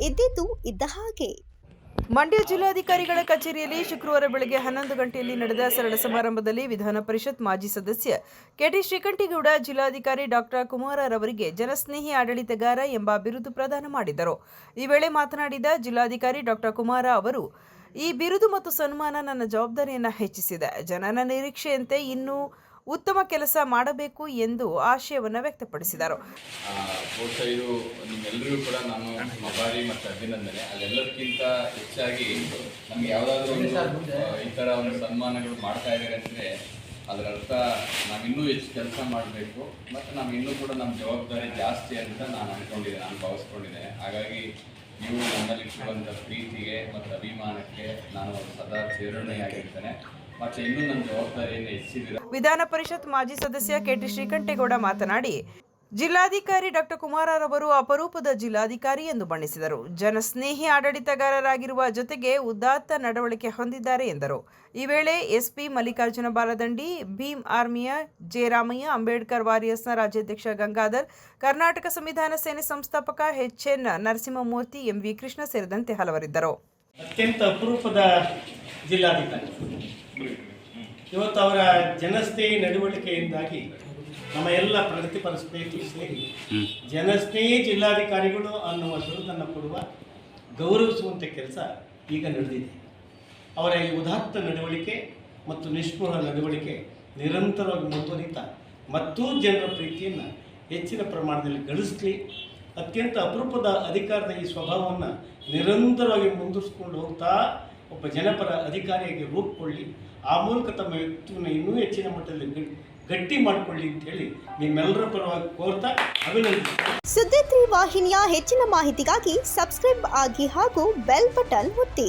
ಇದ್ದಿದ್ದು ಇದ್ದ ಹಾಗೆ. ಮಂಡ್ಯ ಜಿಲ್ಲಾಧಿಕಾರಿಗಳ ಕಚೇರಿಯಲ್ಲಿ ಶುಕ್ರವಾರ ಬೆಳಗ್ಗೆ 11 ಗಂಟೆಯಲ್ಲಿ ನಡೆದ ಸರಳ ಸಮಾರಂಭದಲ್ಲಿ ವಿಧಾನ ಪರಿಷತ್ ಮಾಜಿ ಸದಸ್ಯ ಕೆಟಿ ಶ್ರೀಕಂಠೇಗೌಡ ಜಿಲ್ಲಾಧಿಕಾರಿ ಡಾಕ್ಟರ್ ಕುಮಾರರವರಿಗೆ ಜನಸ್ನೇಹಿ ಆಡಳಿತಗಾರ ಎಂಬ ಬಿರುದು ಪ್ರದಾನ ಮಾಡಿದರು. ಈ ವೇಳೆ ಮಾತನಾಡಿದ ಜಿಲ್ಲಾಧಿಕಾರಿ ಡಾಕ್ಟರ್ ಕುಮಾರ ಅವರು, ಈ ಬಿರುದು ಮತ್ತು ಸನ್ಮಾನ ನನ್ನ ಜವಾಬ್ದಾರಿಯನ್ನು ಹೆಚ್ಚಿಸಿದೆ. ಜನರ ನಿರೀಕ್ಷೆಯಂತೆ ಇನ್ನೂ ಉತ್ತಮ ಕೆಲಸ ಮಾಡಬೇಕು ಎಂದು ಆಶಯವನ್ನು ವ್ಯಕ್ತಪಡಿಸಿದರು. ಇದು ನಿಮ್ಮೆಲ್ಲರಿಗೂ ಕೂಡ ನಾನು ಆಭಾರಿ ಮತ್ತು ಅಭಿನಂದನೆ. ಅದೆಲ್ಲದಕ್ಕಿಂತ ಹೆಚ್ಚಾಗಿ ನಮ್ಗೆ ಯಾವುದಾದ್ರೂ ಈ ಥರ ಒಂದು ಸನ್ಮಾನಗಳು ಮಾಡ್ತಾ ಇದ್ದಾರೆ ಅಂದರೆ ಅದರ ಅರ್ಥ ನಾವಿನ್ನೂ ಹೆಚ್ಚು ಕೆಲಸ ಮಾಡಬೇಕು ಮತ್ತು ನಾವು ಇನ್ನೂ ಕೂಡ ನಮ್ಮ ಜವಾಬ್ದಾರಿ ಜಾಸ್ತಿ ಅಂತ ನಾನು ಭಾವಿಸ್ಕೊಂಡಿದ್ದೇನೆ. ಹಾಗಾಗಿ ನೀವು ನನ್ನಲ್ಲಿರುವಂಥ ಪ್ರೀತಿಗೆ ಮತ್ತು ಅಭಿಮಾನಕ್ಕೆ ನಾನು ಸದಾ ಚಿರಋಣಿಯಾಗಿರ್ತೇನೆ ಮತ್ತು ಇನ್ನೂ ನನ್ನ ಜವಾಬ್ದಾರಿಯನ್ನು ಹೆಚ್ಚಿದ್ದೀರ. ವಿಧಾನ ಪರಿಷತ್ ಮಾಜಿ ಸದಸ್ಯ ಕೆಟಿ ಶ್ರೀಕಂಠೇಗೌಡ ಮಾತನಾಡಿ, ಜಿಲ್ಲಾಧಿಕಾರಿ ಡಾಕ್ಟರ್ ಕುಮಾರರವರು ಅಪರೂಪದ ಜಿಲ್ಲಾಧಿಕಾರಿ ಎಂದು ಬಣ್ಣಿಸಿದರು. ಜನಸ್ನೇಹಿ ಆಡಳಿತಗಾರರಾಗಿರುವ ಜೊತೆಗೆ ಉದಾತ್ತ ನಡವಳಿಕೆ ಹೊಂದಿದ್ದಾರೆ ಎಂದರು. ಈ ವೇಳೆ ಎಸ್ಪಿ ಮಲ್ಲಿಕಾರ್ಜುನ ಬಾಲದಂಡಿ, ಭೀಮ್ ಆರ್ಮಿಯ ಜಯರಾಮಯ್ಯ, ಅಂಬೇಡ್ಕರ್ ವಾರಿಯರ್ಸ್ನ ರಾಜ್ಯಾಧ್ಯಕ್ಷ ಗಂಗಾಧರ್, ಕರ್ನಾಟಕ ಸಂವಿಧಾನ ಸೇನೆ ಸಂಸ್ಥಾಪಕ ಎಚ್.ಎನ್. ನರಸಿಂಹಮೂರ್ತಿ, ಎಂ.ವಿ. ಕೃಷ್ಣ ಸೇರಿದಂತೆ ಹಲವರಿದ್ದರು. ಅತ್ಯಂತ ಅಪರೂಪದ ಜಿಲ್ಲಾಧಿಕಾರಿ ಇವತ್ತು ಅವರ ಜನಸ್ನೇಹಿ ನಡವಳಿಕೆಯಿಂದಾಗಿ ನಮ್ಮ ಎಲ್ಲ ಪ್ರಗತಿಪರ ಸ್ನೇಹಿತರು ಸೇರಿ ಜನಸ್ನೇಹಿ ಜಿಲ್ಲಾಧಿಕಾರಿಗಳು ಅನ್ನುವ ಬಿರುದನ್ನು ಕೊಡುವ ಗೌರವಿಸುವಂಥ ಕೆಲಸ ಈಗ ನಡೆದಿದೆ. ಅವರ ಈ ಉದಾತ್ತ ನಡವಳಿಕೆ ಮತ್ತು ನಿಷ್ಪೃಹ ನಡವಳಿಕೆ ನಿರಂತರವಾಗಿ ಮುಂದುವರಿತಾ ಮತ್ತೂ ಜನರ ಪ್ರೀತಿಯನ್ನು ಹೆಚ್ಚಿನ ಪ್ರಮಾಣದಲ್ಲಿ ಗಳಿಸಲಿ. ಅತ್ಯಂತ ಅಪರೂಪದ ಅಧಿಕಾರದ ಈ ಸ್ವಭಾವವನ್ನು ನಿರಂತರವಾಗಿ ಮುಂದುವರಿಸ್ಕೊಂಡು ಹೋಗ್ತಾ ಒಬ್ಬ ಜನಪರ ಅಧಿಕಾರಿಯಾಗಿ ರೂಪುಕೊಳ್ಳಿ. ಆ ಮೂಲಕ ತಮ್ಮ ವ್ಯಕ್ತಿಯನ್ನು ಇನ್ನೂ ಹೆಚ್ಚಿನ ಮಟ್ಟದಲ್ಲಿ ಗಟ್ಟಿ ಮಾಡಿಕೊಳ್ಳಿ ಅಂತ ಹೇಳಿ ನಿಮ್ಮೆಲ್ಲರ ಪರವಾಗಿ ಕೋರ್ತಾ ಅಭಿನಂದಿಸಿ. ಸುದ್ದಿ 3 ವಾಹಿನಿಯ ಹೆಚ್ಚಿನ ಮಾಹಿತಿಗಾಗಿ ಸಬ್ಸ್ಕ್ರೈಬ್ ಆಗಿ ಹಾಗೂ ಬೆಲ್ ಬಟನ್ ಒತ್ತಿ.